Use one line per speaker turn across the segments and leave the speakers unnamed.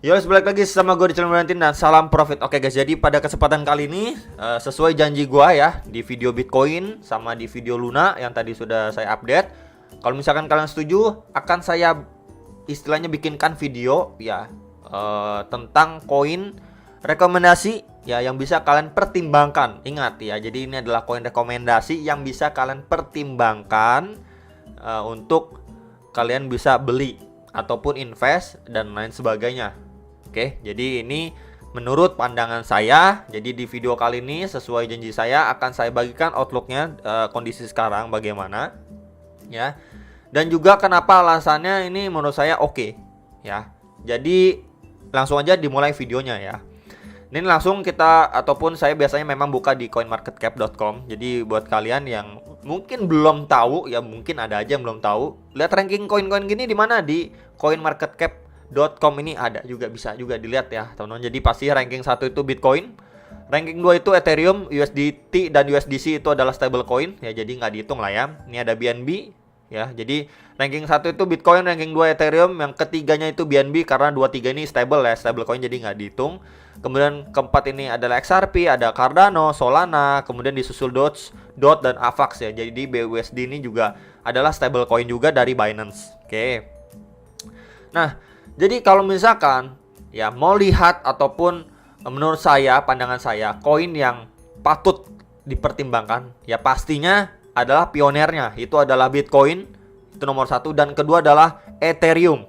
Yo, balik lagi sama gue di channel Valentin dan salam profit. Oke guys, jadi pada kesempatan kali ini sesuai janji gue ya di video Bitcoin sama di video Luna yang tadi sudah saya update. Kalau misalkan kalian setuju, akan saya istilahnya bikinkan video ya tentang koin rekomendasi ya yang bisa kalian pertimbangkan. Ingat ya, jadi ini adalah koin rekomendasi yang bisa kalian pertimbangkan untuk kalian bisa beli ataupun invest dan lain sebagainya. Oke, jadi ini menurut pandangan saya. Jadi di video kali ini sesuai janji saya akan saya bagikan outlooknya kondisi sekarang bagaimana ya. Dan juga kenapa alasannya ini menurut saya oke ya. Jadi langsung aja dimulai videonya ya. Ini langsung kita ataupun saya biasanya memang buka di coinmarketcap.com. Jadi buat kalian yang mungkin belum tahu ya, mungkin ada aja yang belum tahu, lihat ranking koin-koin gini di mana, di coinmarketcap.com ini ada juga, bisa juga dilihat ya teman-teman. Jadi pasti ranking 1 itu Bitcoin, ranking 2 itu Ethereum, USDT dan USDC itu adalah stablecoin ya, jadi nggak dihitung lah ya. Ini ada BNB ya. Jadi ranking 1 itu Bitcoin, ranking 2 Ethereum, yang ketiganya itu BNB karena 2-3 ini stable ya, stablecoin, jadi nggak dihitung. Kemudian keempat ini adalah XRP, ada Cardano, Solana, kemudian disusul Doge, DOT dan AVAX ya. Jadi BUSD ini juga adalah stablecoin juga dari Binance. Oke. Nah, jadi kalau misalkan ya mau lihat ataupun menurut saya, pandangan saya, koin yang patut dipertimbangkan ya pastinya adalah pionernya, itu adalah Bitcoin, itu nomor 1, dan kedua adalah Ethereum.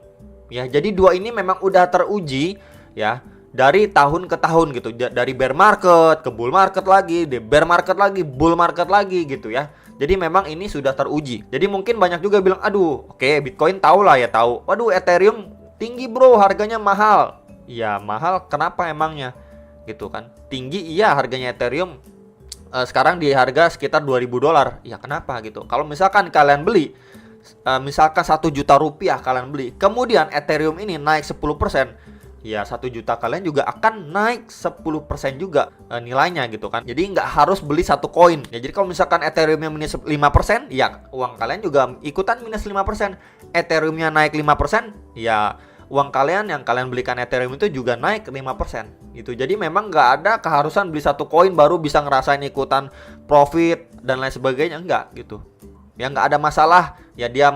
Ya, jadi dua ini memang udah teruji ya dari tahun ke tahun gitu, dari bear market ke bull market lagi, di bear market lagi, bull market lagi gitu ya. Jadi memang ini sudah teruji. Jadi mungkin banyak juga bilang, aduh, oke, Bitcoin tahu lah ya, tahu. Waduh, Ethereum tinggi bro, harganya mahal. Ya mahal, kenapa emangnya? Gitu kan. Tinggi iya harganya Ethereum. Sekarang di harga sekitar $2.000. Ya kenapa gitu? Kalau misalkan kalian beli, misalkan 1 juta rupiah kalian beli, kemudian Ethereum ini naik 10%, ya 1 juta kalian juga akan naik 10% juga nilainya gitu kan. Jadi nggak harus beli satu koin ya. Jadi kalau misalkan Ethereumnya minus 5%, ya uang kalian juga ikutan minus 5%. Ethereumnya naik 5%, ya uang kalian yang kalian belikan Ethereum itu juga naik 5% gitu. Jadi memang nggak ada keharusan beli satu koin baru bisa ngerasain ikutan profit dan lain sebagainya, enggak gitu. Ya nggak ada masalah ya dia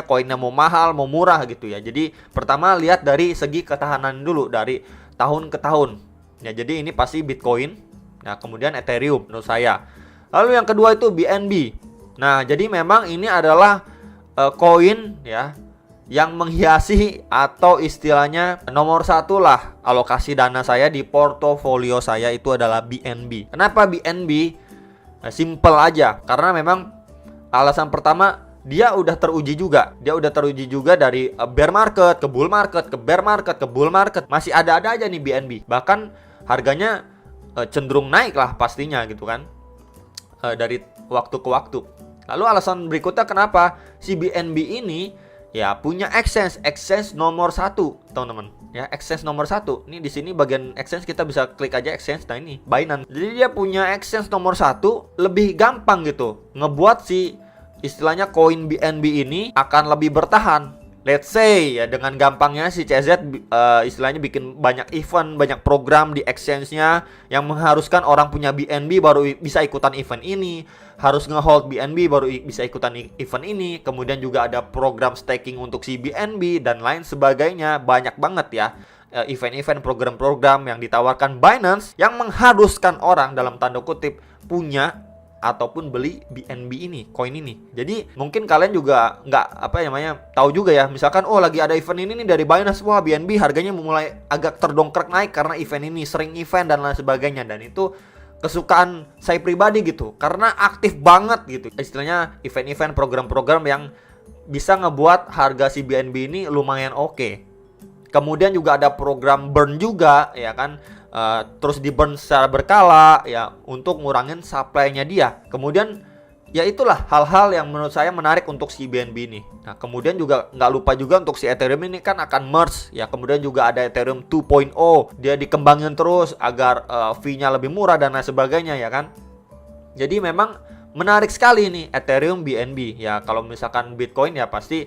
koinnya mau mahal mau murah gitu ya. Jadi pertama lihat dari segi ketahanan dulu dari tahun ke tahun ya. Jadi ini pasti Bitcoin, nah kemudian Ethereum menurut saya. Lalu yang kedua itu BNB. Nah jadi memang ini adalah koin ya yang menghiasi atau istilahnya nomor 1 lah alokasi dana saya di portofolio saya itu adalah BNB. Kenapa BNB? Nah, simple aja, karena memang alasan pertama, dia udah teruji juga. Dia udah teruji juga dari bear market ke bull market, ke bear market, ke bull market. Masih ada-ada aja nih BNB. Bahkan harganya cenderung naik lah pastinya gitu kan. Dari waktu ke waktu. Lalu alasan berikutnya kenapa si BNB ini ya punya exchange nomor 1, teman-teman. Ya, exchange nomor 1. Ini di sini bagian exchange kita bisa klik aja exchange. Nah ini Binance. Jadi dia punya exchange nomor 1, lebih gampang gitu ngebuat si istilahnya koin BNB ini akan lebih bertahan. Let's say ya dengan gampangnya si CZ istilahnya bikin banyak event, banyak program di exchange-nya yang mengharuskan orang punya BNB baru bisa ikutan event ini, harus ngehold BNB baru bisa ikutan event ini. Kemudian juga ada program staking untuk si BNB dan lain sebagainya. Banyak banget ya event-event, program-program yang ditawarkan Binance yang mengharuskan orang dalam tanda kutip punya ataupun beli BNB ini, koin ini. Jadi mungkin kalian juga nggak tahu juga ya. Misalkan lagi ada event ini nih dari Binance, wah BNB harganya mulai agak terdongkrak naik karena event ini, sering event dan lain sebagainya. Dan itu kesukaan saya pribadi gitu, karena aktif banget gitu. Istilahnya event-event, program-program yang bisa ngebuat harga si BNB ini lumayan oke. Kemudian juga ada program burn juga ya kan. Terus di burn secara berkala ya untuk ngurangin supply-nya dia. Kemudian ya itulah hal-hal yang menurut saya menarik untuk si BNB ini. Nah kemudian juga nggak lupa juga untuk si Ethereum ini kan akan merge ya. Kemudian juga ada Ethereum 2.0, dia dikembangin terus agar fee-nya lebih murah dan lain sebagainya ya kan. Jadi memang menarik sekali nih Ethereum BNB ya. Kalau misalkan Bitcoin ya pasti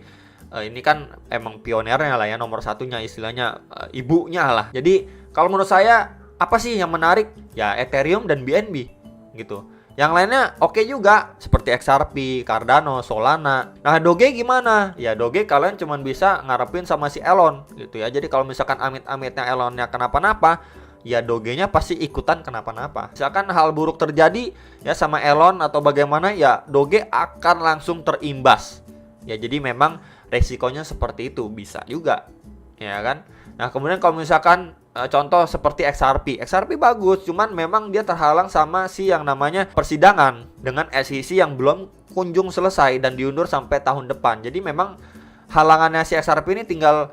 ini kan emang pionernya lah ya, nomor satunya istilahnya, ibunya lah. Jadi kalau menurut saya apa sih yang menarik? Ya Ethereum dan BNB gitu. Yang lainnya oke juga seperti XRP, Cardano, Solana. Nah, Doge gimana? Ya Doge kalian cuman bisa ngarepin sama si Elon gitu ya. Jadi kalau misalkan amit-amitnya Elonnya kenapa-napa, ya Doge-nya pasti ikutan kenapa-napa. Misalkan hal buruk terjadi ya sama Elon atau bagaimana, ya Doge akan langsung terimbas. Ya jadi memang resikonya seperti itu, bisa juga. Ya kan? Nah, kemudian kalau misalkan contoh seperti XRP bagus, cuman memang dia terhalang sama si yang namanya persidangan dengan SEC yang belum kunjung selesai dan diundur sampai tahun depan. Jadi memang halangannya si XRP ini tinggal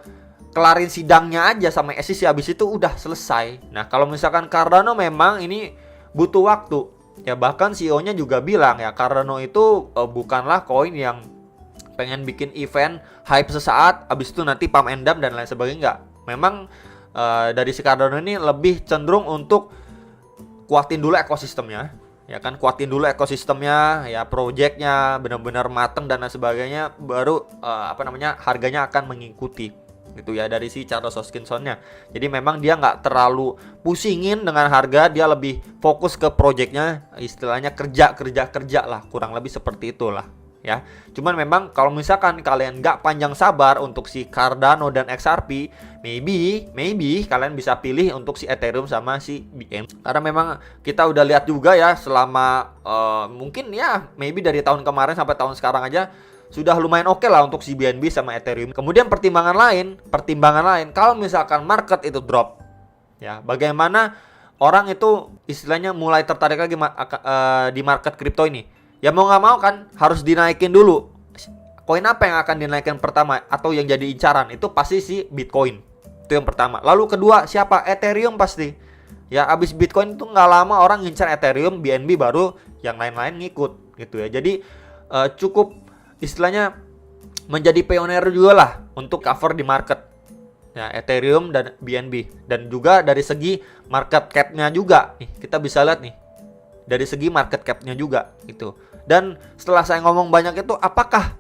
kelarin sidangnya aja sama SEC, habis itu udah selesai. Nah, kalau misalkan Cardano memang ini butuh waktu. Ya bahkan CEO-nya juga bilang ya Cardano itu bukanlah koin yang pengen bikin event hype sesaat, habis itu nanti pump and dump dan lain sebagainya. Enggak. Memang dari si Cardano ini lebih cenderung untuk kuatin dulu ekosistemnya, ya kan, kuatin dulu ekosistemnya, ya projectnya benar-benar mateng dan lain sebagainya, baru harganya akan mengikuti gitu ya dari si Charles Hoskinson-nya. Jadi memang dia nggak terlalu pusingin dengan harga, dia lebih fokus ke projectnya, istilahnya kerja lah, kurang lebih seperti itulah. Ya, cuman memang kalau misalkan kalian nggak panjang sabar untuk si Cardano dan XRP, maybe kalian bisa pilih untuk si Ethereum sama si BNB. Karena memang kita udah lihat juga ya selama mungkin ya maybe dari tahun kemarin sampai tahun sekarang aja sudah lumayan oke lah untuk si BNB sama Ethereum. Kemudian pertimbangan lain kalau misalkan market itu drop, ya bagaimana orang itu istilahnya mulai tertarik lagi di market kripto ini. Ya mau nggak mau kan harus dinaikin dulu. Koin apa yang akan dinaikkan pertama atau yang jadi incaran? Itu pasti si Bitcoin. Itu yang pertama. Lalu kedua siapa? Ethereum pasti. Ya abis Bitcoin itu nggak lama orang ngincar Ethereum, BNB, baru yang lain-lain ngikut gitu ya. Jadi cukup istilahnya menjadi pioner juga lah untuk cover di market. Ya Ethereum dan BNB. Dan juga dari segi market cap-nya juga nih kita bisa lihat nih. Dari segi market cap-nya juga gitu. Dan setelah saya ngomong banyak itu, apakah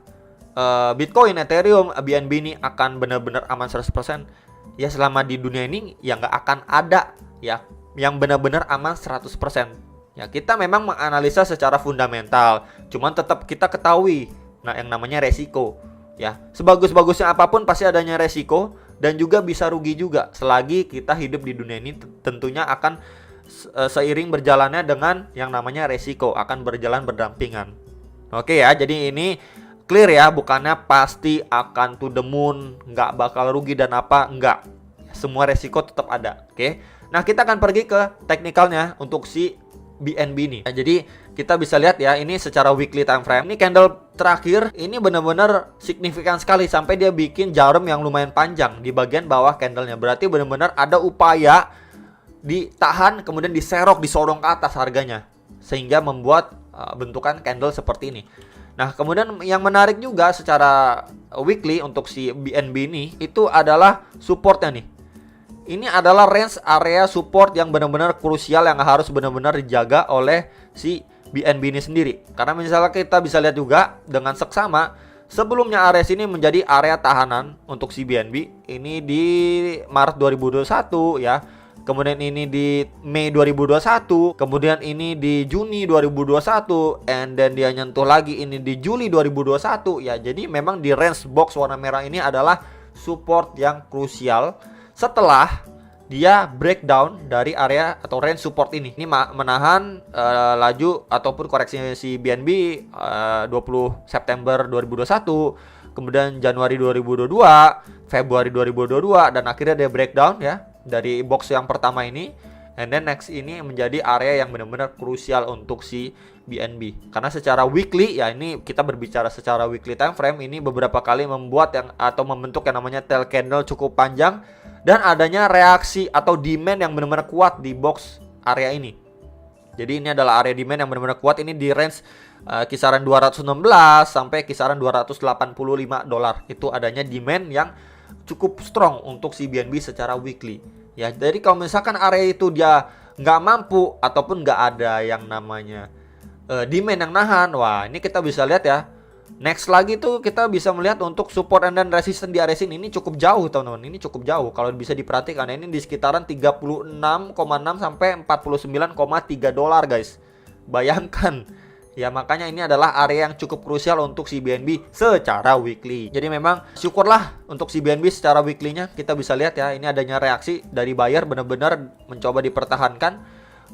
Bitcoin, Ethereum, BNB ini akan benar-benar aman 100%? Ya selama di dunia ini ya nggak akan ada ya yang benar-benar aman 100%. Ya kita memang menganalisa secara fundamental, cuman tetap kita ketahui yang namanya resiko. Ya sebagus-bagusnya apapun pasti adanya resiko dan juga bisa rugi juga. Selagi kita hidup di dunia ini tentunya akan seiring berjalannya dengan yang namanya resiko, akan berjalan berdampingan. Oke ya, jadi ini clear ya, bukannya pasti akan to the moon, nggak bakal rugi dan apa, enggak. Semua resiko tetap ada. Oke. Nah, kita akan pergi ke teknikalnya untuk si BNB ini. Nah, jadi kita bisa lihat ya, ini secara weekly time frame. Ini candle terakhir, ini benar-benar signifikan sekali sampai dia bikin jarum yang lumayan panjang di bagian bawah candlenya. Berarti benar-benar ada upaya ditahan kemudian diserok, disorong ke atas harganya sehingga membuat bentukan candle seperti ini. Nah, kemudian yang menarik juga secara weekly untuk si BNB ini itu adalah supportnya nih. Ini adalah range area support yang benar-benar krusial yang harus benar-benar dijaga oleh si BNB ini sendiri. Karena misalnya kita bisa lihat juga dengan seksama sebelumnya area sini menjadi area tahanan untuk si BNB ini di Maret 2021 ya. Kemudian ini di Mei 2021, kemudian ini di Juni 2021, and then dia nyentuh lagi ini di Juli 2021 ya. Jadi memang di range box warna merah ini adalah support yang krusial setelah dia breakdown dari area atau range support ini. Ini menahan laju ataupun koreksi si BNB 20 September 2021, kemudian Januari 2022, Februari 2022, dan akhirnya dia breakdown ya dari box yang pertama ini, and then next ini menjadi area yang benar-benar krusial untuk si BNB. Karena secara weekly ya, ini kita berbicara secara weekly time frame, ini beberapa kali membuat yang atau membentuk yang namanya tail candle cukup panjang dan adanya reaksi atau demand yang benar-benar kuat di box area ini. Jadi ini adalah area demand yang benar-benar kuat, ini di range kisaran 216 sampai kisaran 285 dolar. Itu adanya demand yang cukup strong untuk si BNB secara weekly ya. Jadi kalau misalkan area itu dia nggak mampu ataupun nggak ada yang namanya demand yang nahan, wah ini kita bisa lihat ya, Next lagi tuh kita bisa melihat untuk support and then resistance di area sini, ini cukup jauh teman-teman. Ini cukup jauh kalau bisa diperhatikan. Ini di sekitaran 36,6 sampai 49,3 dolar guys. Bayangkan. Ya makanya ini adalah area yang cukup krusial untuk si BNB secara weekly. Jadi memang syukurlah untuk si BNB secara weekly-nya kita bisa lihat ya, ini adanya reaksi dari buyer benar-benar mencoba dipertahankan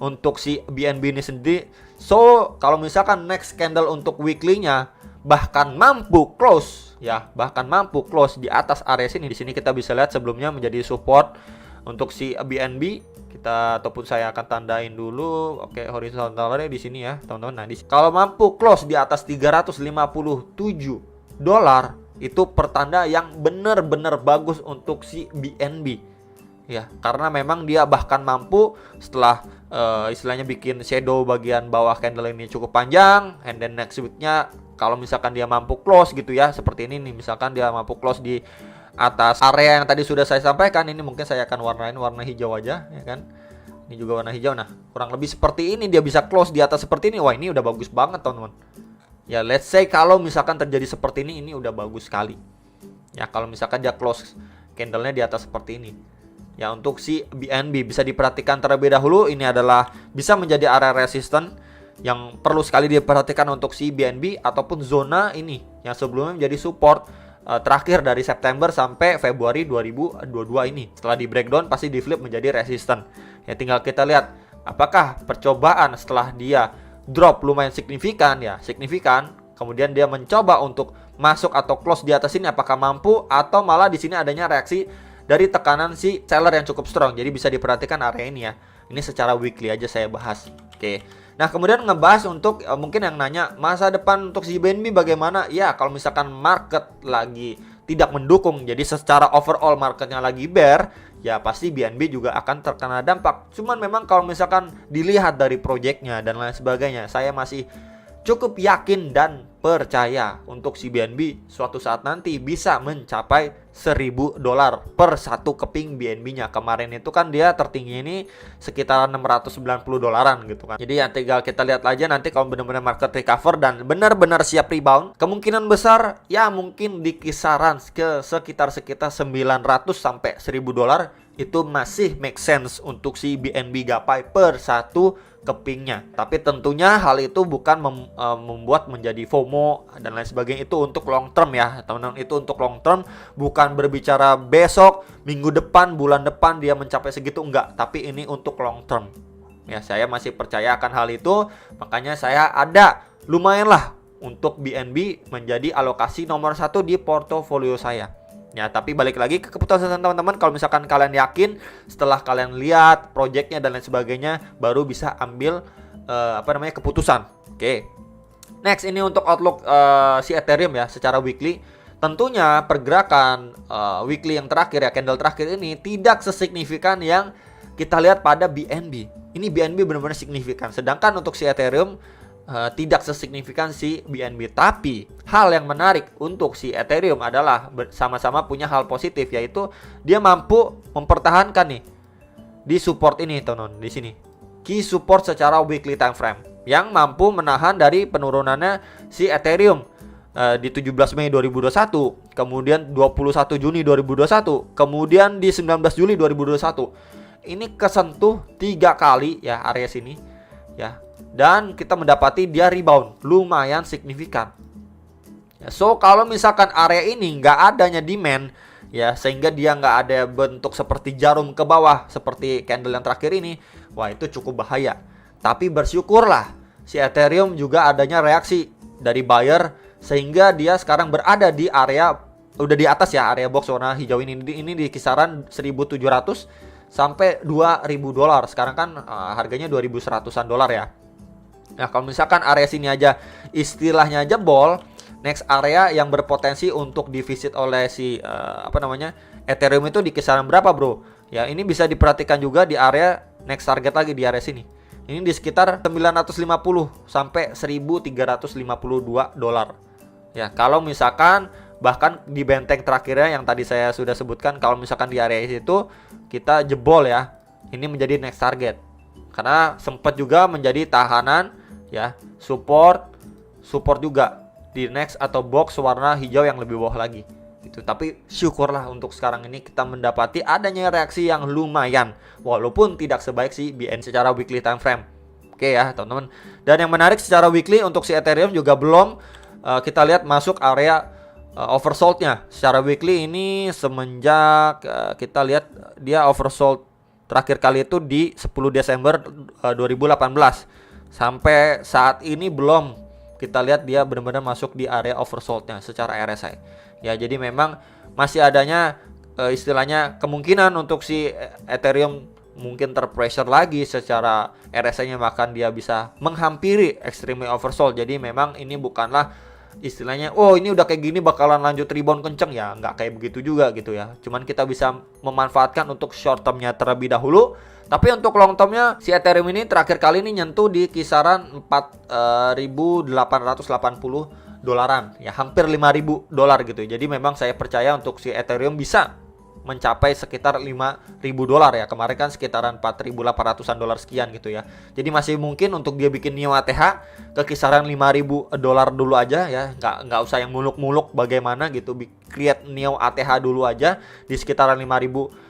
untuk si BNB ini sendiri. So kalau misalkan next candle untuk weekly-nya bahkan mampu close ya, bahkan mampu close di atas area sini. Di sini kita bisa lihat sebelumnya menjadi support untuk si BNB. Kita ataupun saya akan tandain dulu. Oke, horizontalnya di sini ya, teman-teman. Nah, kalau mampu close di atas 357 dolar, itu pertanda yang benar-benar bagus untuk si BNB. Ya, karena memang dia bahkan mampu setelah istilahnya bikin shadow bagian bawah candle ini cukup panjang, and then next week-nya kalau misalkan dia mampu close gitu ya, seperti ini nih, misalkan dia mampu close di atas area yang tadi sudah saya sampaikan, ini mungkin saya akan warnain warna hijau aja ya kan. Ini juga warna hijau. Nah, kurang lebih seperti ini dia bisa close di atas seperti ini. Wah, ini udah bagus banget, teman-teman. Ya, let's say kalau misalkan terjadi seperti ini udah bagus sekali. Ya, kalau misalkan dia close candlenya di atas seperti ini. Ya, untuk si BNB bisa diperhatikan terlebih dahulu, ini adalah bisa menjadi area resisten yang perlu sekali diperhatikan untuk si BNB, ataupun zona ini yang sebelumnya menjadi support terakhir dari September sampai Februari 2022 ini. Setelah di breakdown pasti di flip menjadi resisten. Ya, tinggal kita lihat apakah percobaan setelah dia drop lumayan signifikan ya, signifikan, kemudian dia mencoba untuk masuk atau close di atas ini, apakah mampu, atau malah di sini adanya reaksi dari tekanan si seller yang cukup strong. Jadi bisa diperhatikan area ini ya. Ini secara weekly aja saya bahas. Oke. Nah, kemudian ngebahas untuk mungkin yang nanya masa depan untuk si BNB bagaimana? Ya, kalau misalkan market lagi tidak mendukung, jadi secara overall marketnya lagi bear, ya pasti BNB juga akan terkena dampak. Cuman memang kalau misalkan dilihat dari projectnya dan lain sebagainya, saya masih cukup yakin dan percaya untuk si BNB suatu saat nanti bisa mencapai 1.000 dolar per satu keping BNB-nya. Kemarin itu kan dia tertinggi ini sekitar 690 dolaran gitu kan. Jadi ya tinggal kita lihat aja nanti kalau benar-benar market recover dan benar-benar siap rebound, kemungkinan besar ya mungkin di kisaran ke sekitar 900 sampai 1.000 dolar itu masih make sense untuk si BNB gapai per satu kepingnya. Tapi tentunya hal itu bukan membuat menjadi FOMO dan lain sebagainya. Itu untuk long term ya teman-teman. Itu untuk long term, bukan berbicara besok, minggu depan, bulan depan dia mencapai segitu, enggak. Tapi ini untuk long term. Ya, saya masih percaya akan hal itu. Makanya saya ada lumayan lah untuk BNB menjadi alokasi nomor 1 di portofolio saya. Ya, tapi balik lagi ke keputusan teman-teman. Kalau misalkan kalian yakin, setelah kalian lihat projectnya dan lain sebagainya, baru bisa ambil keputusan. Oke. Next, ini untuk outlook si Ethereum ya secara weekly. Tentunya pergerakan weekly yang terakhir ya, candle terakhir ini tidak sesignifikan yang kita lihat pada BNB. Ini BNB benar-benar signifikan. Sedangkan untuk si Ethereum tidak sesignifikan si BNB. Tapi hal yang menarik untuk si Ethereum adalah sama-sama punya hal positif, yaitu dia mampu mempertahankan nih di support ini teman-teman, di sini key support secara weekly time frame yang mampu menahan dari penurunannya si Ethereum di 17 Mei 2021, kemudian 21 Juni 2021, kemudian di 19 Juli 2021. Ini kesentuh 3 kali ya area sini ya. Dan kita mendapati dia rebound lumayan signifikan. Ya, so kalau misalkan area ini nggak adanya demand ya, sehingga dia nggak ada bentuk seperti jarum ke bawah seperti candle yang terakhir ini, wah itu cukup bahaya. Tapi bersyukurlah si Ethereum juga adanya reaksi dari buyer sehingga dia sekarang berada di area udah di atas ya, area box warna hijau ini di kisaran 1.700 sampai 2.000 dolar. Sekarang kan harganya 2.100-an dolar ya. Nah, kalau misalkan area sini aja istilahnya jebol, next area yang berpotensi untuk divisit oleh si Ethereum itu di kisaran berapa, bro? Ya, ini bisa diperhatikan juga di area next target lagi di area sini. Ini di sekitar 950 sampai 1.352 dolar. Ya, kalau misalkan bahkan di benteng terakhirnya yang tadi saya sudah sebutkan, kalau misalkan di area itu kita jebol ya, ini menjadi next target. Karena sempat juga menjadi tahanan ya, support juga di next atau box warna hijau yang lebih bawah lagi gitu. Tapi syukurlah untuk sekarang ini kita mendapati adanya reaksi yang lumayan walaupun tidak sebaik si BN secara weekly time frame. Oke ya teman-teman. Dan yang menarik secara weekly untuk si Ethereum juga belum kita lihat masuk area oversold-nya. Secara weekly ini semenjak kita lihat dia oversold terakhir kali itu di 10 Desember 2018. Sampai saat ini belum kita lihat dia benar-benar masuk di area oversold-nya secara RSI. Ya, jadi memang masih adanya istilahnya kemungkinan untuk si Ethereum mungkin terpressure lagi secara RSI-nya, bahkan dia bisa menghampiri extremely oversold. Jadi memang ini bukanlah istilahnya oh ini udah kayak gini bakalan lanjut rebound kenceng, ya nggak kayak begitu juga gitu ya. Cuman kita bisa memanfaatkan untuk short termnya terlebih dahulu. Tapi untuk long termnya si Ethereum ini terakhir kali ini nyentuh di kisaran 4.880 dolaran, ya hampir 5.000 dolar gitu. Jadi memang saya percaya untuk si Ethereum bisa mencapai sekitar 5.000 dolar ya. Kemarin kan sekitaran 4.800-an dolar sekian gitu ya. Jadi masih mungkin untuk dia bikin Neo ATH ke kisaran 5.000 dolar dulu aja ya. Nggak usah yang muluk-muluk bagaimana gitu. Create Neo ATH dulu aja di sekitaran 5.000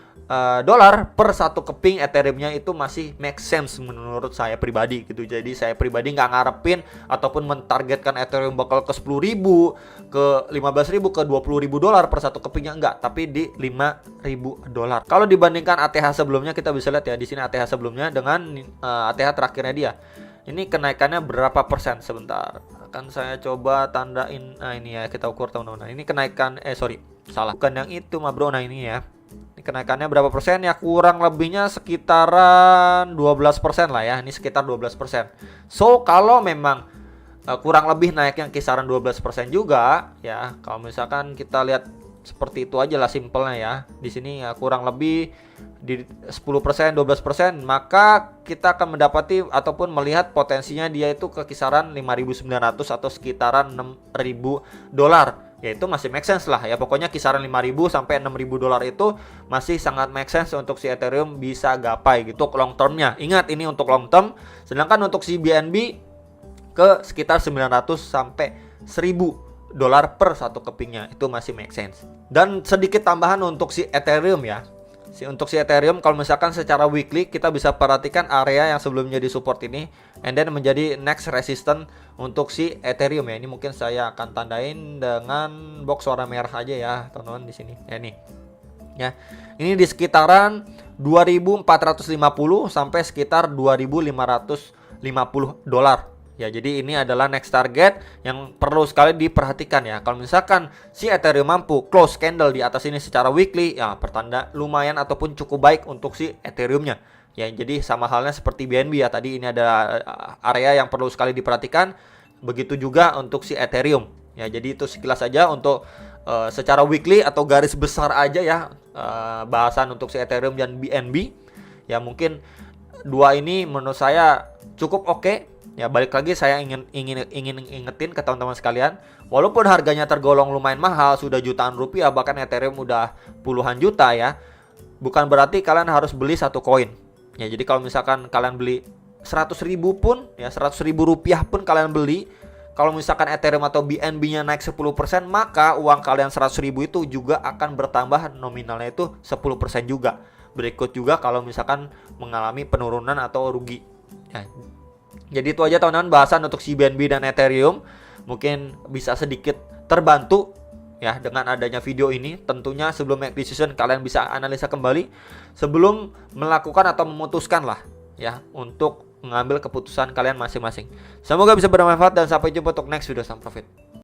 dolar per satu keping Ethereum-nya itu masih make sense menurut saya pribadi gitu. Jadi saya pribadi nggak ngarepin ataupun mentargetkan Ethereum bakal ke 10.000, ke 15.000, ke 20.000 dolar per satu kepingnya, enggak, tapi di 5.000 dolar. Kalau dibandingkan ATH sebelumnya kita bisa lihat ya di sini ATH sebelumnya dengan ATH terakhirnya dia. Ini kenaikannya berapa persen? Sebentar, akan saya coba tandain. Nah ini ya kita ukur teman-teman. Ini kenaikan salah. Bukan yang itu mah bro. Nah ini ya. Ini kenaikannya berapa persen ya? Kurang lebihnya sekitaran 12% lah ya. Ini sekitar 12%. So kalau memang kurang lebih naiknya kisaran 12% juga ya. Kalau misalkan kita lihat seperti itu aja lah simpelnya ya. Di sini ya kurang lebih di 10%, 12%, maka kita akan mendapati ataupun melihat potensinya dia itu ke kisaran 5.900 atau sekitaran 6.000 dolar. Ya itu masih make sense lah ya. Pokoknya kisaran 5.000 sampai 6.000 dolar itu masih sangat make sense untuk si Ethereum bisa gapai gitu long termnya. Ingat ini untuk long term. Sedangkan untuk si BNB ke sekitar 900 sampai 1.000 dolar per satu kepingnya itu masih make sense. Dan sedikit tambahan untuk si Ethereum ya. Untuk si Ethereum kalau misalkan secara weekly kita bisa perhatikan area yang sebelumnya di support ini and then menjadi next resistance untuk si Ethereum ya. Ini mungkin saya akan tandain dengan box warna merah aja ya teman-teman di sini. Ya nih. Ya. Ini di sekitaran 2.450 sampai sekitar 2.550 dolar. Ya, jadi ini adalah next target yang perlu sekali diperhatikan ya. Kalau misalkan si Ethereum mampu close candle di atas ini secara weekly, ya pertanda lumayan ataupun cukup baik untuk si Ethereum-nya. Ya, jadi sama halnya seperti BNB ya. Tadi ini ada area yang perlu sekali diperhatikan. Begitu juga untuk si Ethereum. Ya, jadi itu sekilas saja untuk secara weekly atau garis besar aja ya bahasan untuk si Ethereum dan BNB. Ya, mungkin dua ini menurut saya cukup oke. Ya balik lagi saya ingin ingetin ke teman-teman sekalian, walaupun harganya tergolong lumayan mahal, sudah jutaan rupiah, bahkan Ethereum udah puluhan juta ya, bukan berarti kalian harus beli satu koin. Ya jadi kalau misalkan kalian beli 100.000 pun, ya 100.000 rupiah pun kalian beli, kalau misalkan Ethereum atau BNB-nya naik 10%, maka uang kalian 100.000 itu juga akan bertambah nominalnya itu 10% juga. Berikut juga kalau misalkan mengalami penurunan atau rugi. Ya. Jadi itu aja teman-teman bahasan untuk si BNB dan Ethereum. Mungkin bisa sedikit terbantu ya dengan adanya video ini. Tentunya sebelum make decision kalian bisa analisa kembali sebelum melakukan atau memutuskan lah ya untuk mengambil keputusan kalian masing-masing. Semoga bisa bermanfaat dan sampai jumpa untuk next video. Salam profit.